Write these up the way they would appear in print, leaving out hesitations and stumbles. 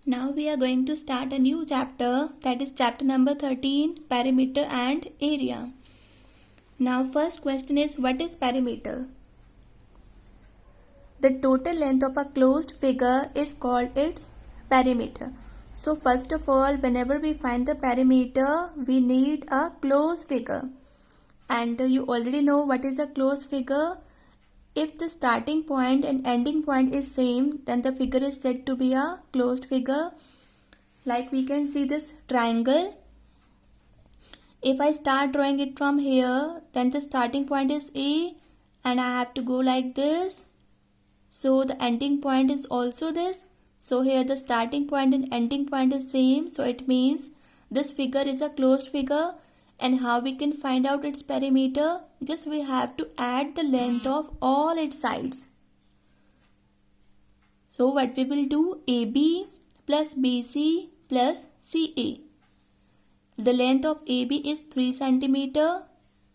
Now we are going to start a new chapter, that is chapter number 13, perimeter and area. Now first question is, what is perimeter? The total length of a closed figure is called its perimeter. So first of all, whenever we find the perimeter, we need a closed figure. And you already know what is a closed figure. If the starting point and ending point is same, then the figure is said to be a closed figure. Like we can see this triangle. If I start drawing it from here, then the starting point is A and I have to go like this. So the ending point is also this. So here the starting point and ending point is same. So it means this figure is a closed figure. And how we can find out its perimeter? Just we have to add the length of all its sides. So what we will do? AB plus BC plus CA. The length of AB is 3 cm,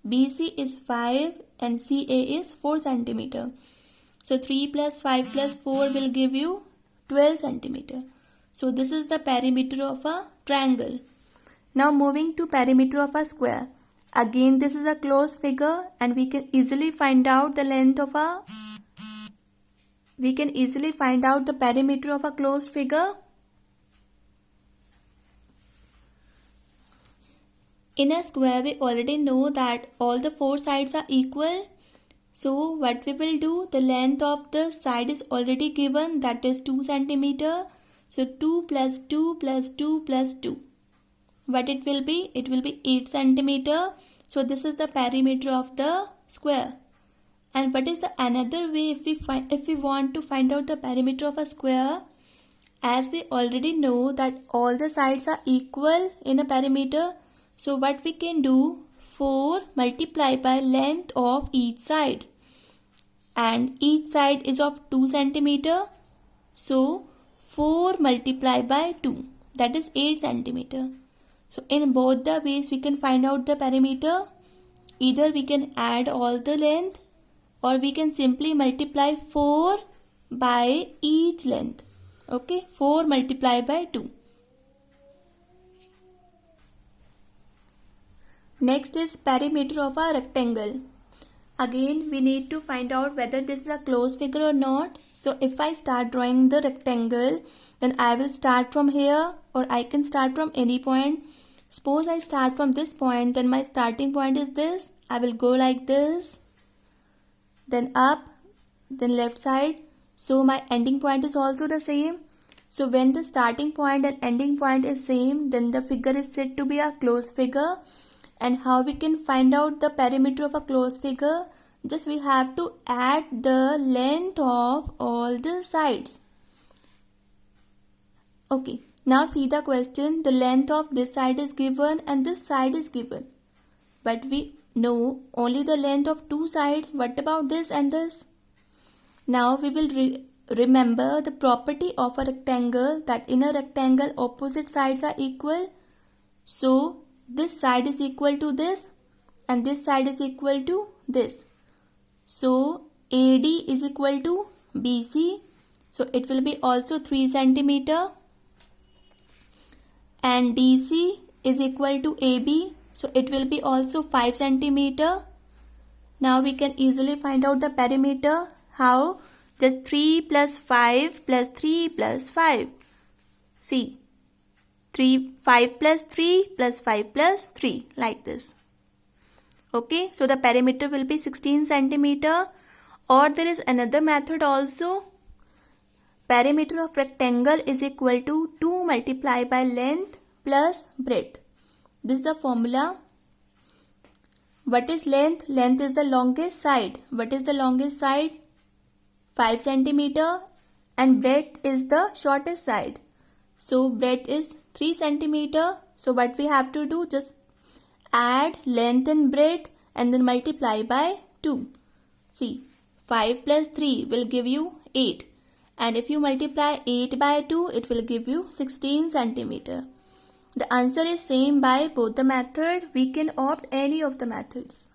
BC is 5 and CA is 4 cm. So 3 plus 5 plus 4 will give you 12 cm. So this is the perimeter of a triangle. Now moving to perimeter of a square. Again this is a closed figure and we can easily find out the length of a perimeter of a closed figure. In a square we already know that all the 4 sides are equal. So what we will do, the length of the side is already given, that is 2 cm. So 2 plus 2 plus 2 plus 2. What it will be? It will be 8 cm. So this is the perimeter of the square. And what is the another way if we want to find out the perimeter of a square? As we already know that all the sides are equal in a perimeter. So what we can do? 4 multiplied by length of each side. And each side is of 2 cm. So 4 multiplied by 2. That is 8 cm. So in both the ways we can find out the perimeter. Either we can add all the length or we can simply multiply 4 by each length. Okay, 4 multiplied by 2. Next is perimeter of a rectangle. Again we need to find out whether this is a closed figure or not. So if I start drawing the rectangle, then I will start from here or I can start from any point. Suppose I start from this point, then my starting point is this. I will go like this, then up, then left side. So my ending point is also the same. So when the starting point and ending point is same, then the figure is said to be a closed figure. And how we can find out the perimeter of a closed figure? Just we have to add the length of all the sides. Okay. Now see the question, the length of this side is given and this side is given. But we know only the length of 2 sides. What about this and this? Now we will remember the property of a rectangle, that in a rectangle opposite sides are equal. So this side is equal to this and this side is equal to this. So AD is equal to BC. So it will be also 3 cm. And DC is equal to AB. So it will be also 5 cm. Now we can easily find out the perimeter. How? Just 3 plus 5 plus 3 plus 5. See. 5 plus 3 plus 5 plus 3, like this. Okay, so the perimeter will be 16 cm. Or there is another method also. Perimeter of rectangle is equal to 2 multiplied by length plus breadth. This is the formula. What is length? Length is the longest side. What is the longest side? 5 cm. And breadth is the shortest side. So breadth is 3 cm. So what we have to do? Just add length and breadth and then multiply by 2. See, 5 plus 3 will give you 8. And if you multiply 8 by 2, it will give you 16 cm. The answer is same by both the method. We can opt any of the methods.